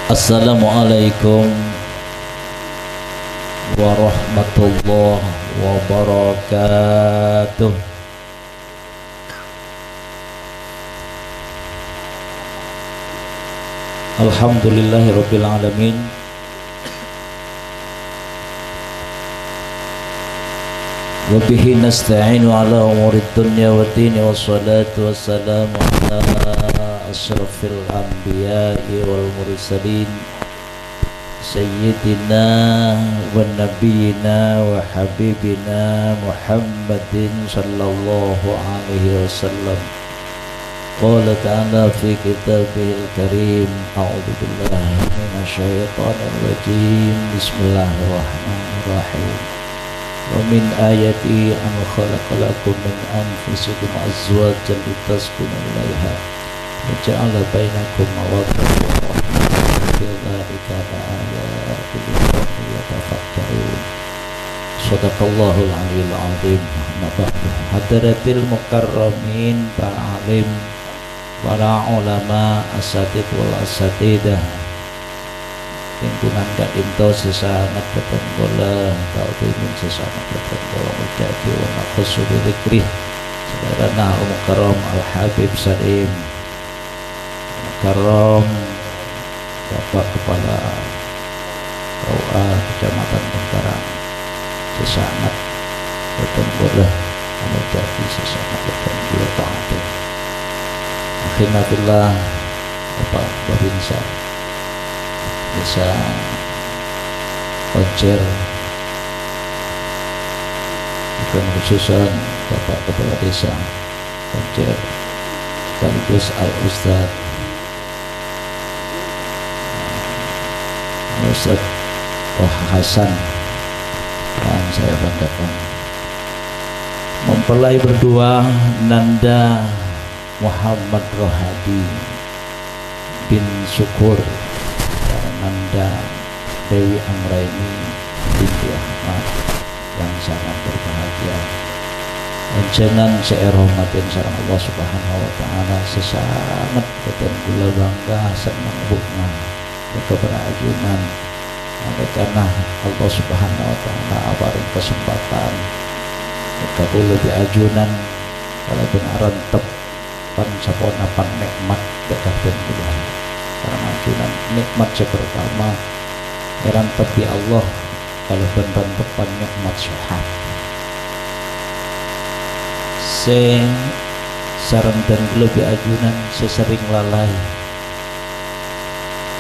Assalamualaikum warahmatullahi wabarakatuh. Alhamdulillahirabbil alamin. Wa bihi nasta'inu ala umurid dunya waddin, wassalatu wassalamu ala asyrafil anbiya'i wal mursalin sayyidina wa nabiyyina wa habibina Muhammadin sallallahu alaihi wasallam. Qala ta'ala fi kitabihil karim, a'udzu billahi minasyaitonir rajim. Bismillahirrahmanirrahim. Wa min ayati an khalaqalakum min anfusikum azwajan litaskunu ilaiha wa ja'ala bainakum mawaddatan wa rahmatan fi dzalika laayatin liqaumin yatafakkarun. Shadaqallahul aliyyil azim. Hadratil mukarramin, para alim, para ulama, asatid wal asatidah, lingkungan Kak Dinto sesangat ketenggola, ta'udimin sesangat ketenggola ujati wa naqsu bidzikri, saudarana Mukarram Al-Habib Salim Mukarram, Bapak Kepala ROA Kecamatan Bengkarang sesangat ketenggola ujati sesangat ketenggola ta'atim. Akhirnya billah, Bapak Babinsa Desa Koncer, bukan khususan Bapak Kepala Desa Koncer sekaligus Al-Ustadz Wah Hasan yang saya banggakan, mempelai berdua Nanda Muhammad Rohadi bin Syukur, Nanda Dewi Anggraini binti Ahmad, yang sangat berbahagia. Anjenan saya hormatin sareng Allah Subhanahu wa taala, sesangat keten kula bangga seneng bunga keberagaman. Karena Allah Subhanahu wa taala abarin kesempatan kabul di ajunan kalau benaran tep pan sapona pan nikmat dekaten kula. Karena ajunan nikmat pertama heran tepi Allah kalau beneran depan nikmat syahad sarang dan lebih ajunan sesering lalai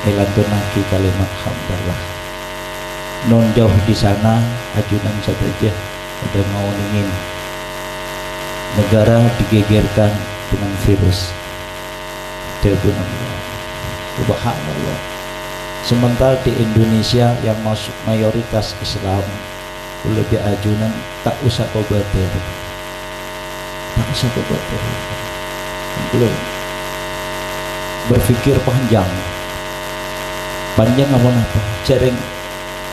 melantunaki kalimat hamdalah non jauh di sana ajunan saja udah mau ingin negara digegerkan dengan virus Allah. Subhanallah. Sementara di Indonesia yang masuk mayoritas Islam, lebih ajunan tak usah kobater, belum berpikir panjang apa cereng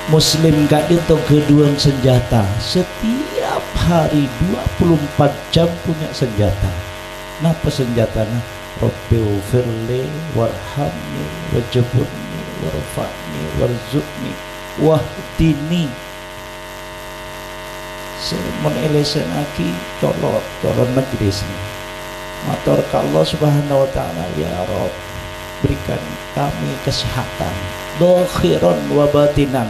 Muslim gak itu keduan senjata, setiap hari 24 jam punya senjata. Napa senjatanya? Rabbi ufirli warhamni wajburni warfa'ni warzuqni wahdini. Sermon elesen aki colot majlis ini. Matur ke Allah Subhanahu wa taala, ya Rabb, berikan kami kesehatan dohiron wa batinan.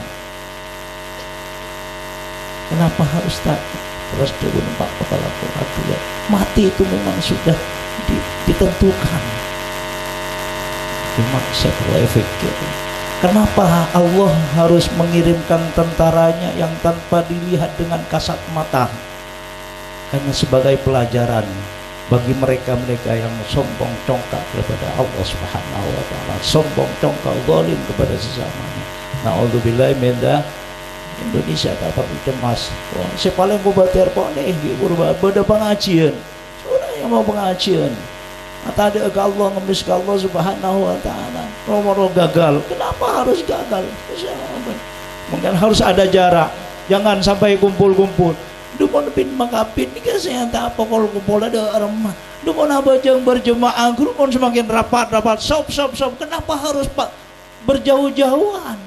Kenapa harus takut? Terus turun Pak Kepala Kuratu, ya mati itu memang sudah ditentukan. Cuma saya efektif. Kenapa Allah harus mengirimkan tentaranya yang tanpa dilihat dengan kasat mata? Hanya sebagai pelajaran bagi mereka-mereka yang sombong congkak kepada Allah Subhanahu wa taala, sombong congkak zalim kepada sesamanya. Na'udzubillahi min Indonesia tak perlu cemas. Si paling bubater pon beda pengajian. Sudah yang mau pengajian. Mata ada ke Allah, ngemis ke Allah Subhanahu wa taala. Nomor gagal. Kenapa harus gagal? Mungkin harus ada jarak. Jangan sampai kumpul-kumpul. Dumon pin makapin ni kasi yang tak pokol kumpul ada remah. Dumon apa jeng berjemaah, dumon semakin rapat. Sop. Kenapa harus Pak berjauh-jauhan.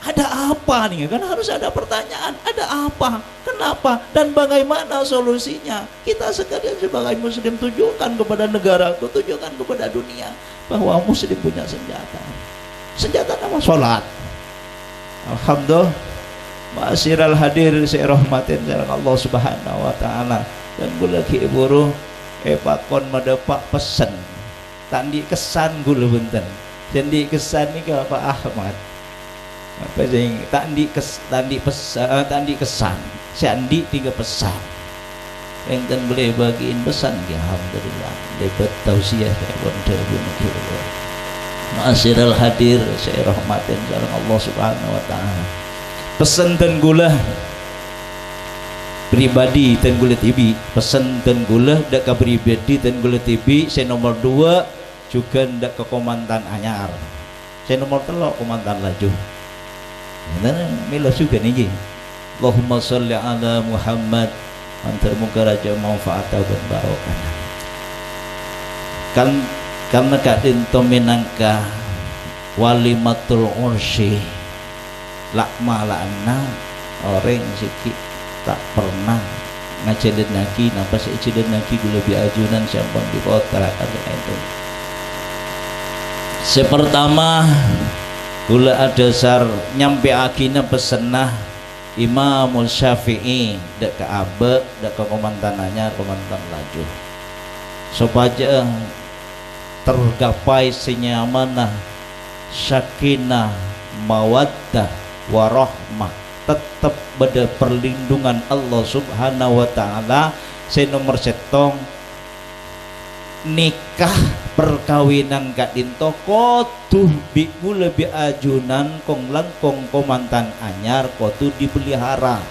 Ada apa nih? Kan harus ada pertanyaan. Ada apa? Kenapa? Dan bagaimana solusinya? Kita sekalian sebagai muslim tunjukkan kepada negaraku, tunjukkan kepada dunia bahwa muslim punya senjata. Senjata nama sholat. Alhamdulillah. Ma'asyiral hadir saya rahmatin Allah Subhanahu wa taala. Dan gula ki buruh pakon madepak pesen. Tandi kesan gula benten. Jadi kesan ni ke Pak Ahmad. Apa sing tandi kesan sandi 3 pesan enten boleh bagiin pesan ya alhamdulillah dapat tausiah dari wonder bunukir. Ma'asyiral hadir saya rahmatin sareng Allah Subhanahu wa taala. Pesan dan gula pribadi dan gula TV, pesan dan gula dak ka pribadi dan gula TV. Saya nomor 2 juga ndak ke komandan anyar. Saya nomor 3 komandan laju. Nah, mila juga nih. Allahumma sholli ala Muhammad antar muka raja manfaatah dan barokah. Kan karena kadin to minangka walimatul ursi lakma lana orang sikit tak pernah ngajalin lagi nampak sejalan lagi gula biajunan siapun di kota itu. Sepertama gula adasar nyampe akina pesenah Imam Syafi'i dak ke abe dak ke komandanannya komandan laju supaya tergapai senyamanah sakinah mawaddah warahmah tetap pada perlindungan Allah Subhanahu wa taala. Saya nomor setong nikah perkawinan kadinto kotu biku lebih ajunan kong langkong komandan anyar kotu dipelihara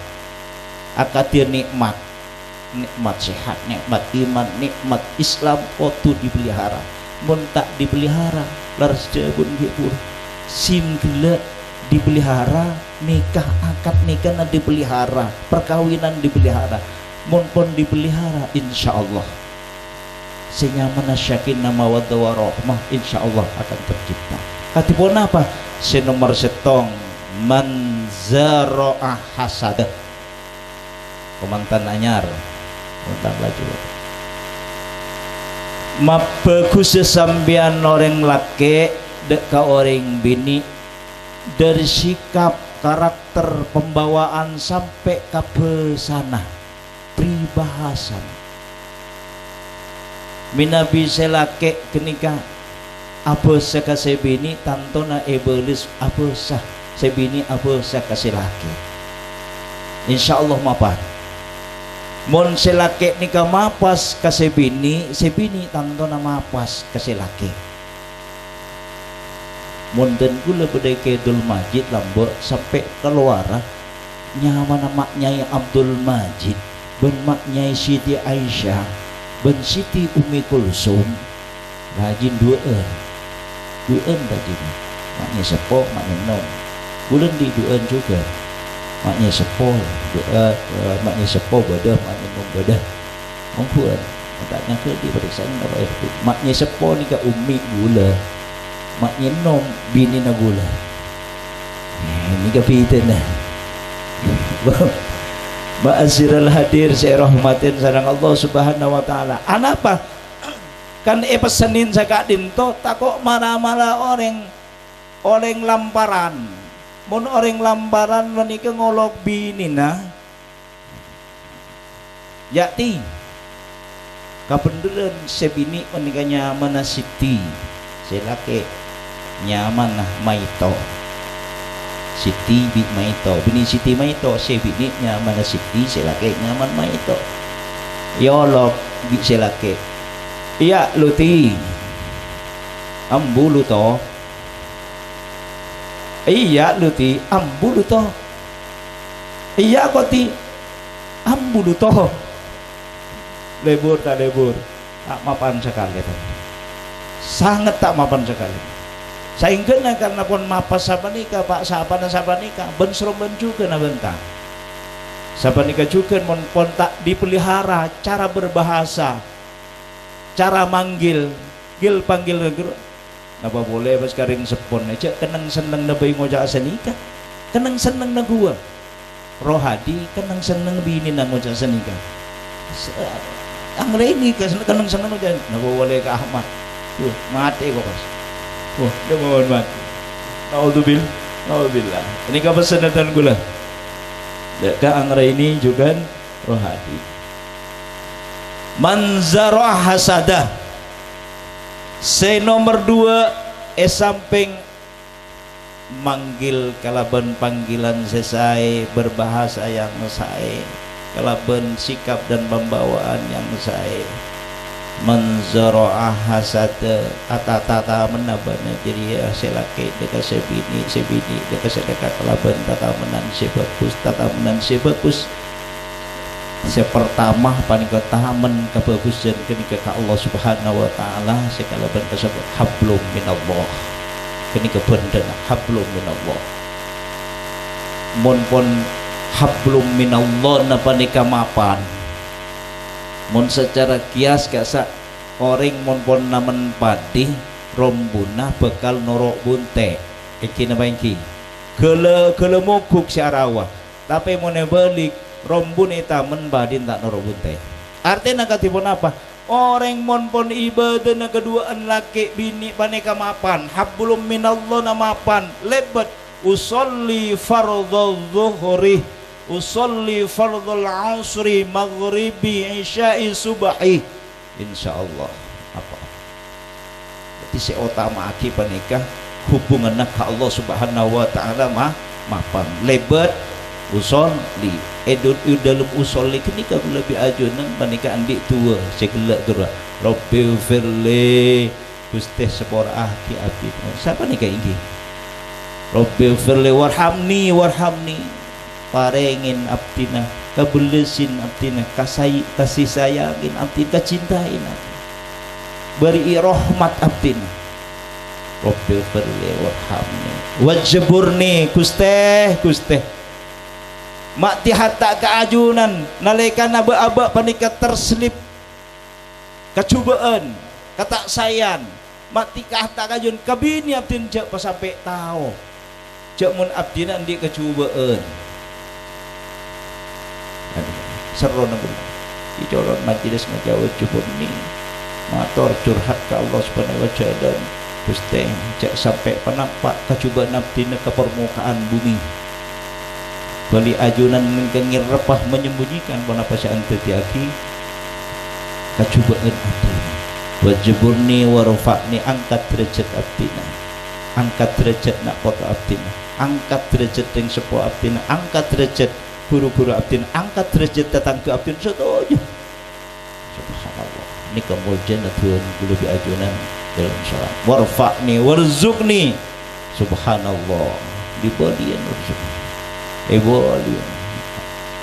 akatir nikmat sehat, nikmat iman, nikmat Islam kotu dipelihara. Mun tak dipelihara laras jebun hibur sim gila dipelihara, nikah akad nikah dipelihara, perkawinan dipelihara. Mun pun dipelihara insyaallah senyamana syakinah mawaddah warahmah insyaallah akan tercipta. Katipun apa? Si nomor setong man zara'a hasad. Komandan anyar, komandan laju. Mabagus sesambian orang laki dek ka orang bini dari sikap karakter pembawaan sampai ke pesana pribahasan minabi selake kenika apa saka sebini tantona ebelis apa sah sebini apa saka selake insyaallah mapan mon selake nika mapas ka sebini tantona mapas ka selake mon den kula bedai kedul majid lambo sampai keluar nyaman maknya Abdul Majid ben maknya Siti Aisyah ben Siti Umi Kulsum rajin dueun rajin maknya sepo maknya nom bulan di dueun juga maknya sepo maknya sepo badah maknya nom badah mongkuan makanya ke di periksaan apa itu maknya sepo ni ka umi gula maknya nom bini na gula ini ka pitan na Ma'asyiral hadir saya rahmatin sareng Allah Subhanahu wa taala. Anapa? Kan pesenin sa kadin to takok marah-marah orang lamparan. Mun orang lamparan menika ngolok binina. Yakti kapenderan sebini menika nyaman Siti. Selake nyaman maito. Siti bi maito bini Siti maito se bini nyaman Siti selake nyaman maito yolok bi selake iya luti ambulu to iya luti ambulu to iya koti ambulu to lebur tak lebur tak mapan sekali sangat tak mapan sekali. Saingkeun karena pun mapas sabanika Pak sabanika ben sroben juga na bentang. Sabanika juga pun tak dipelihara cara berbahasa, cara manggil, panggil napa boleh pas karing sepon aja kenang seneng na bay ngojak senika kenang seneng na gua rohadi kenang seneng bini na ngojak senika ang ini kenang seneng ngojak napa boleh ke Ahmad mati kok pas dia mohon mati naudzubillah ini kepesanatan gula ke ang ini juga rohadi manzarah hasadah. Nomor 2 samping manggil kalaban panggilan sesai berbahasa yang saya kalaban sikap dan pembawaan yang saya manzarah hasadah atata menabana jadi selaki dekat sebini dekat sedekat kalaban tata menan sebagus sepertama paling ketahaman kebagusan kenika ka Allah Subhanahu wa taala sekalaban kasebut hablum minallah kenika bendana hablum minallah mun pun hablum minallah napa nika mapan mun secara kias kasa orang mun pun namen padi rombuna bekal norok bunte iki napa iki gele moguk syarawa tapi mun balik rombun itamen badin tak norobun teh artinya katipun apa orang mon pon ibadah na keduaan laki bini paneka mapan hablum minallah na mapan lebat usolli fardhu zuhri usolli fardhul asri maghribi isya'i subahi insyaallah apa berarti seutama aki paneka hubunganna ka Allah Subhanahu wa taala mapan lebat usolli dalam usolli kenika lebih ajunan panika andik tua segelak tura Rabbil firli Gusti sepora aki abdi siapa nika iki Rabbil firli warhamni parengin abdina kabelesin abdina kasih sayangin abdina kacintain abdina beri rahmat abdina Rabbil firli warhamni wajburni Gusti makti hatta keajunan nalika aba panika terselip kecubaan kata sayan makti hatta keajun kabini abdin jak pasampai tahu jak mun abdina andi kecubaan seru nabi dicolot majelis ngajawab cubur ni mator curhat ke Allah Subhanahu wa taala Gusti jak sampai penampak kecubaan abdina ke permukaan bumi bali ajunan mengkengir repah menyembunyikan panapa sya'an tetiaki kacubaan abdina wajiburni warfa'ni angkat derajat abdina angkat derajat nak kota abdina angkat derajat yang sepo abdina angkat derajat guru-guru abdina angkat derajat tetangga abdina setuju subhanallah ini kemuliaan Tuhan lebih ajunan dalam sholat warfa'ni warzukni subhanallah dibalian warzukni boleh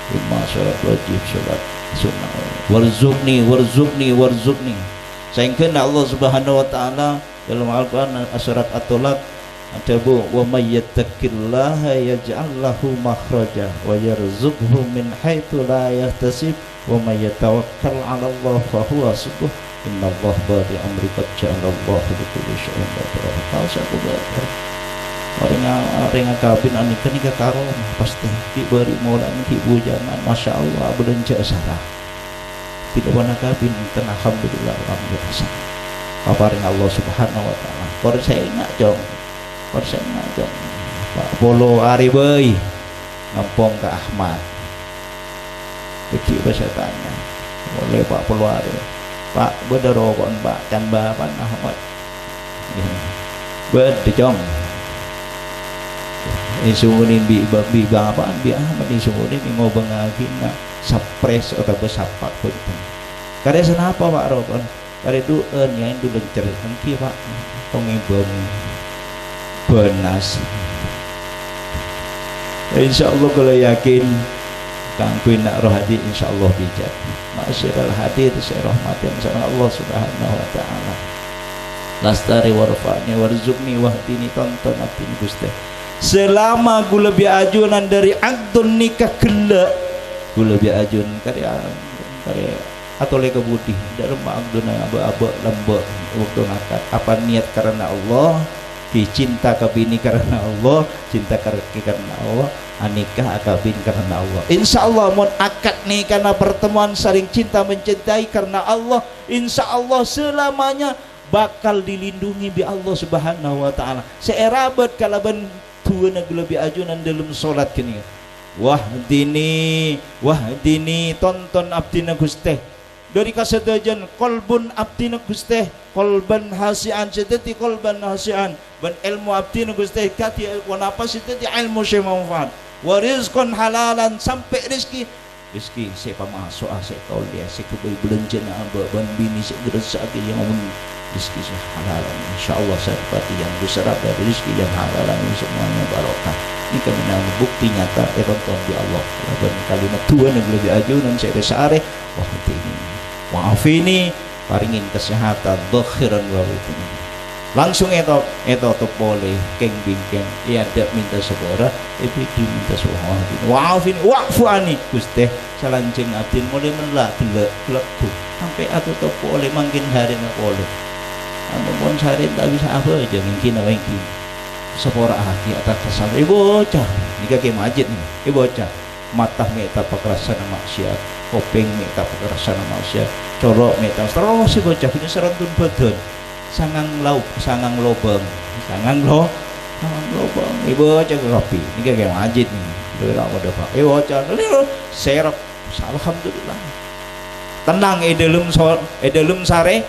lima sholat wajib sholat sunnah warzukni sehingga Allah Subhanahu wa taala dalam Al-Qur'an surat At-Talaq ada wa may yattaqillaha yaj'al lahu makhraja wa yarzuqhu min haitsu la yahtasib wa may yatawakkal 'ala Allah fa huwa hasbuh innallaha bari amri qad ja'ala Allahu li kulli syai'in qadira orang kabin anika nika karon pasti diberi molan di bujangan masya Allah belenja sarah tidak warna kabin tenang alhamdulillah alhamdulillah kabarin Allah Subhanahu wa taala por saya ingat jong Pak Polo ari beui ngampong ke Ahmad kecil bahasa tanya boleh Pak Polo ari Pak bedero kon Pak can bapan Ahmad bed jong isunggunin bi apaan bi Ahmad isunggunin ngobeng agina sapres atau besapak pun karena senapa Pak Rokon karena dueun yang itu lencerkan ki Pak pengibon benas insyaallah kalau yakin kangkuin nak rohadi insyaallah bijak masyarul hadir saya rahmatin sama Allah Subhanahu wa taala lastari warfa'ni warzuqni wahdini tonton abdi Gusti selama gue lebih ajunan dari akdun nikah gila gue lebih ajun karya atau lega budi dalam magduna aba-aba lembek waktu ngakad apa niat karena Allah, cinta ke bini karena Allah, cinta karena Allah, anikah akabin karena Allah. Insya Allah mon akad nih karena pertemuan saling cinta mencintai karena Allah, insya Allah selamanya bakal dilindungi bi Allah Subhanahu wa taala. Seerabat kalaban tuana lebih ajunan dalam salat kini. Wahdini tonton abdina Gusti. Dari kasadajan kolbun abdina Gusti, kolban hasian sedeti kolban hasian, ban ilmu abdina Gusti kati wanapa sedeti ilmu syemawfat, warizqan halalan sampai rezeki saya pamasuk saya kau dia saya kebeli belanjana ban bini saya gerasa yang ngomong rezeki saya halalan, insyaallah saya dapat yang berserap dari rezeki yang halalan ini semuanya barokah. Ini kami nama bukti nyata tonton di Allah. Dan kalimat Tuhan yang lebih ajunan saya besare wah ini maafini paringin kesehatan dokhiran wawitun langsung itu tuh boleh keng bingkeng ya ada minta segera tapi diminta suha maafin wa'fu ani Gusti salanjeng abdin mulai menlah gelek sampai aku tuh boleh mangkin hari nak boleh ampun hari tak bisa apa aja mungkin awengki sepora hati atas kesan bocah nikah ke masjid nih bocah matah meta pekerasan maksiat kopeng meta pekerasan maksiat colok meta terus si bocah punya serantun badan sangang lobang ibu bocah ke kopi nikah ke masjid nih udah udah pak bocah serap alhamdulillah tenang dalam sare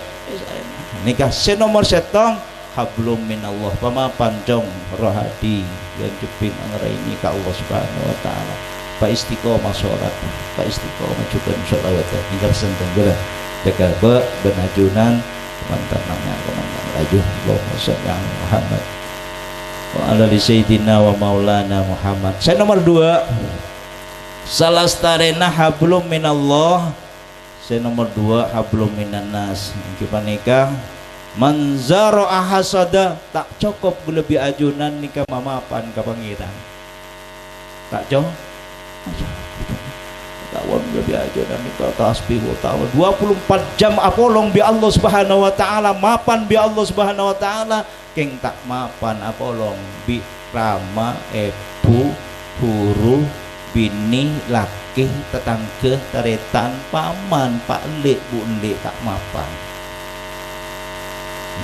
nikah senomor setong hablum minallah pamapan jong rohadi yang jeping angaraini ka Allah Subhanahu wa taala. Pak istiqomah sholat, Pak istiqomah juga sholawat tinggal senteng gerak dekat benajunan mantan namanya komandan laju Allahumma sholli ala Muhammad wa ala li sayyidina wa maulana Muhammad. Saya nomor 2 salastarena hablum minallah. Saya nomor 2 hablum minannas. Kita nikah manzaro ahasada tak cukup lebih ajunan nikah mamapan ke pangeran tak jauh kawan lebih ajunan nikah tasbih utama 24 jam apolong bi Allah Subhanahu wa taala mapan bi Allah Subhanahu wa taala keng tak mapan apolong bi rama ebu huru bini laki tetangga taretan paman pak lek bu lek tak mapan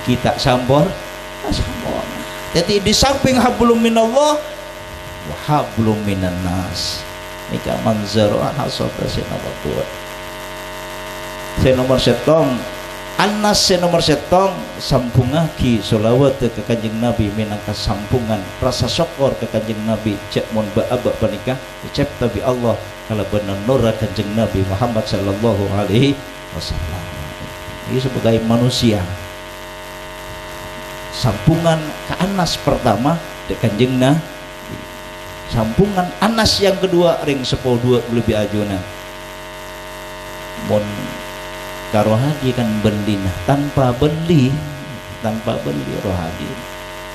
kita sambor. Jadi di samping hablum minallah wa hablum minannas nikah manzaro hasada nomor 2 saya nomor setong annas saya nomor setong sampungaki sholawat ke kanjeng Nabi minangka sampungan rasa syukur ke kanjeng Nabi cek mon baaba panikah cep tabi Allah kalau benar nur kanjeng Nabi Muhammad sallallahu alaihi wasallam ini sebagai manusia sampungan ke Anas pertama de kanjeng Nabi sampungan Anas yang kedua ring 10 lebih ajuna mon karohadi kan beli tanpa beli rohadi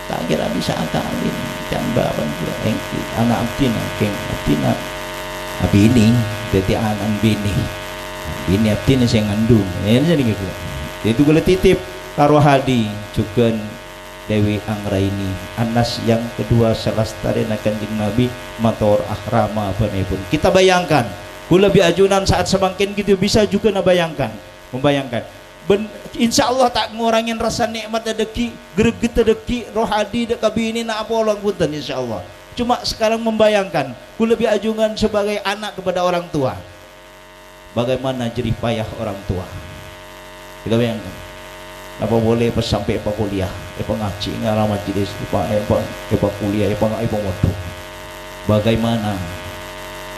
tak kira bisa akalin jamba bantu engki anak abdina abini jadi anak bini abdina saya ngandung ini jadi gitu itu boleh titip karohadi juga Dewi Anggraini Anas yang kedua selastari kanjeng Nabi mator ahrama penebun kita bayangkan lebih ajunan saat semakin gitu bisa juga membayangkan insya Allah tak ngurangin rasa nikmat dedeki greget dedeki rohadi dek kabini na apolong punten insya Allah cuma sekarang membayangkan lebih ajunan sebagai anak kepada orang tua bagaimana jerih payah orang tua kita bayangkan apa boleh pas sampai apa kuliah ngaji ngalah majelis apa kuliah apa waktu bagaimana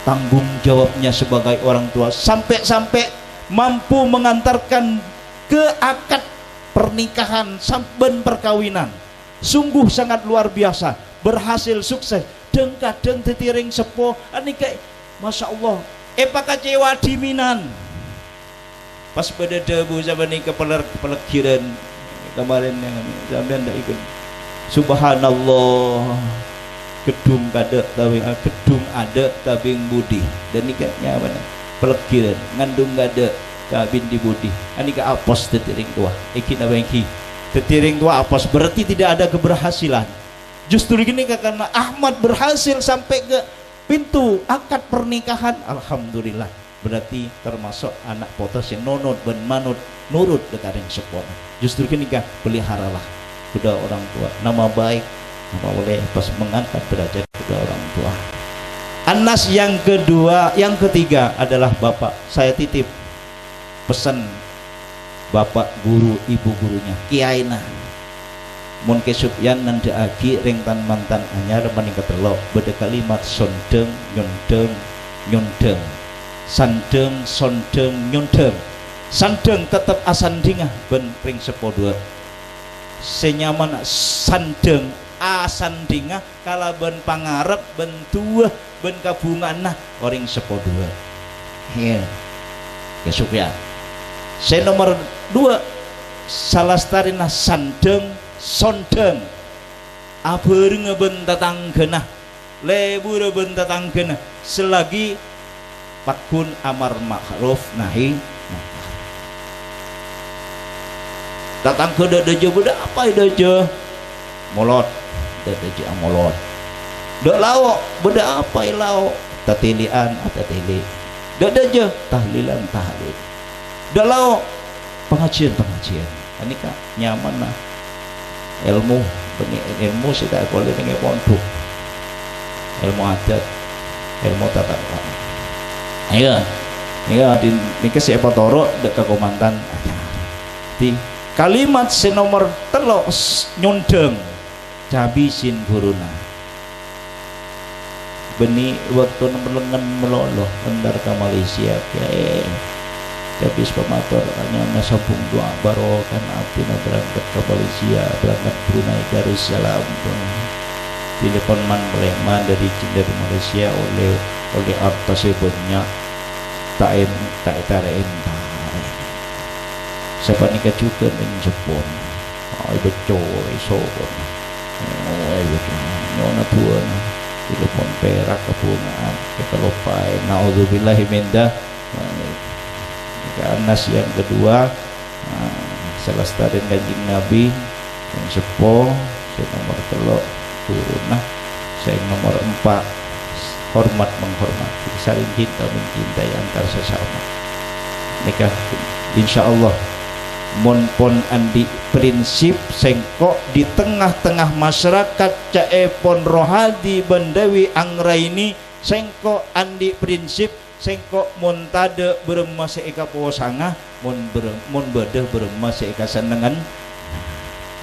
tanggung jawabnya sebagai orang tua sampai mampu mengantarkan ke akad pernikahan sampai perkawinan sungguh sangat luar biasa berhasil sukses kadang tetiring sepo anika masya Allah kecewa diminan pas pada debu zaman ini kepelekiran kemarin yang sampean ndak ikut subhanallah gedung ada tabing budi dan nikahnya apa pelekiran ngandung ada kabin di budi ani ka apos tetiring tua iki na bengki tetiring tua apos berarti tidak ada keberhasilan. Justru gini karena Ahmad berhasil sampai ke pintu akad pernikahan, alhamdulillah. Berarti termasuk anak potos yang nonot ben manut nurut dekaring sepon. Justru gini kah peliharalah kedua orang tua, nama baik nama boleh pas mengangkat derajat kedua orang tua. Anas yang kedua, yang ketiga adalah bapak. Saya titip pesan bapak guru, ibu gurunya, kiaina. Mun kesupyan nanda agi ringtan mantan anyar meningkat telok beda kalimat sondeng nyondeng nyondeng sandeng sondeng nyondeng sandeng tetap asandingah ben ring sepodua senyaman sandeng asandingah kala ben pangarep ben tua ben kabungan nah orang sepodua ya kesupyan. Saya nomor 2 salastarina sandeng sondeng abeureng ben tatanggenah lebur ben tatanggenah selagi pakun amar ma'ruf nahi munkar. Tatanggeuna deje beda apa deje molot deje molot dek lao beda apa lao tatilian tatili dek deje tahlilan tahlil dek lao pengajian ini kak nyaman nah ilmu ilmu sudah boleh dengan pondok ilmu adat ilmu tata krama iya di siapa toro dekat komandan di kalimat nomor telok nyondeng cabisin guruna beni waktu melengan meloloh endar ke Malaysia ya habis pemator hanya nasabung doa barokan api berangkat ke Malaysia berangkat Brunei Darussalam telepon man Breman dari Malaysia oleh artas banyak tak tarein siapa nikah juga dengan Jepun betul sobon nona tuan telepon perak kepungan kita lupai naudzubillahi minda. Anas yang kedua salah satu kanjeng Nabi yang sepo saya nomor 3 turunah saya nomor 4 hormat menghormati saling cinta mencintai antar sesama nikah insyaallah mon pon andi prinsip sengkok di tengah-tengah masyarakat caepon rohadi bendewi anggraini sengkok andi prinsip sengkok montade beremasa eka posanga mon bedah beremasa eka senengan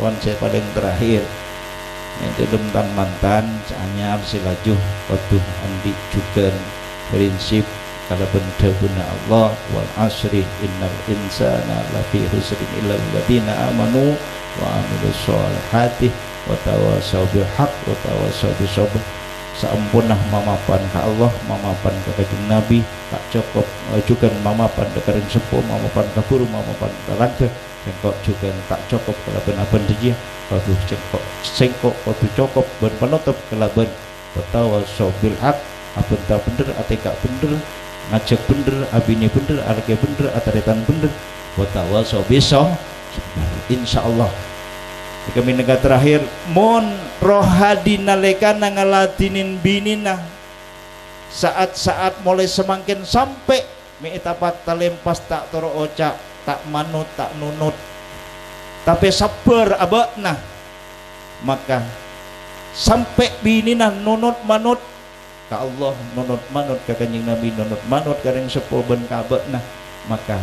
wan saya paling terakhir yang dalam tan mantan hanya silaju waktu andi juga prinsip kalau benda guna Allah wal asri innal insana lafi husrin illa alladziina amanu wa amilus solihati wa tawassaw bil haqq wa tawassaw bis sabr. Seampunah mamapan ke Allah, mamapan ke kanjeng Nabi, tak cukup juga mamapan ke karing sepuh, mamapan ke guru, mamapan ke langkah, sengkok juga tak cukup kelaban aban dia, waktu sengkok waktu cukup berpenutup kelaban bertawassaw bil haq, abun tak bener, atika bener, ngajak bener, abinya bener, alake bener, ataritan bener, bertawassaw besok, insyaallah. Kami negara terakhir mon rohadi nalekana ngalatinin binina saat-saat mulai semakin sampai meitapat talempas tak toro oca tak manut tak nunut tapi sabar abakna maka sampai binina nunut manut ka Allah nunut manut ka kanjeng Nabi nunut manut ka ring sepuh ben ka abakna maka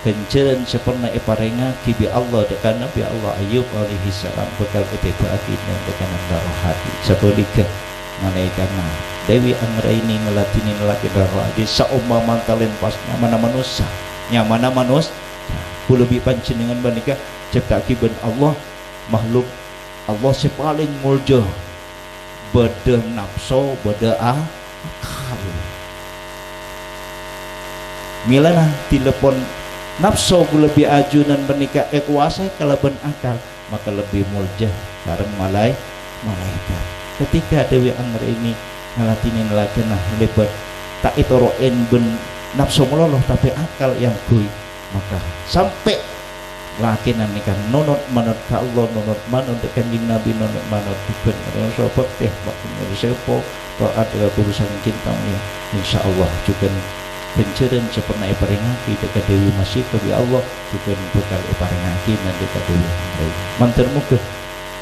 kenceren seperna eparenga kibi Allah dekan Nabi Allah Ayub alaihi salam bekal ketika akhirnya dekan rohadi sabolika malaikana Dewi Anggraini ngelatinin laki rohadi saumpama kalian pas nyamana manusia lebih panjenengan banika cipta kiban Allah makhluk Allah si paling mulja beda nafsu beda akal milana telepon nafsu lebih ajunan menikah kuasa kalau ben akal maka lebih mulja karena malaikat ketika Dewi Anggraini ngalatinin lakena lebat tak itoroen ben nafsu meloloh tapi akal yang bui, maka sampai lakinan nikah nunut manut ka Allah, nunut manut kanjeng Nabi, nunut manut diben sahabat teh bakal sepo taat ila urusan cinta ya insyaallah juga penceren sepernah iparingaki dekat Dewi Masih kebi Allah juga bekal iparingaki nan dekat Dewi mantar muka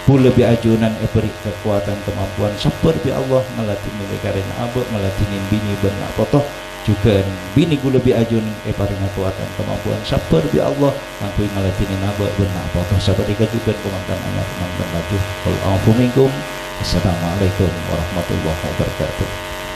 pula bi ajunan beri kekuatan kemampuan sabar bi Allah ngalatin nilai karena abah ngalatinin bini benak foto juga bini gula bi ajun paring kekuatan kemampuan sabar bi Allah mampu ngalatinin abah benak foto sabar dikajukan komandan anak komandan laju. Assalamualaikum warahmatullahi wabarakatuh.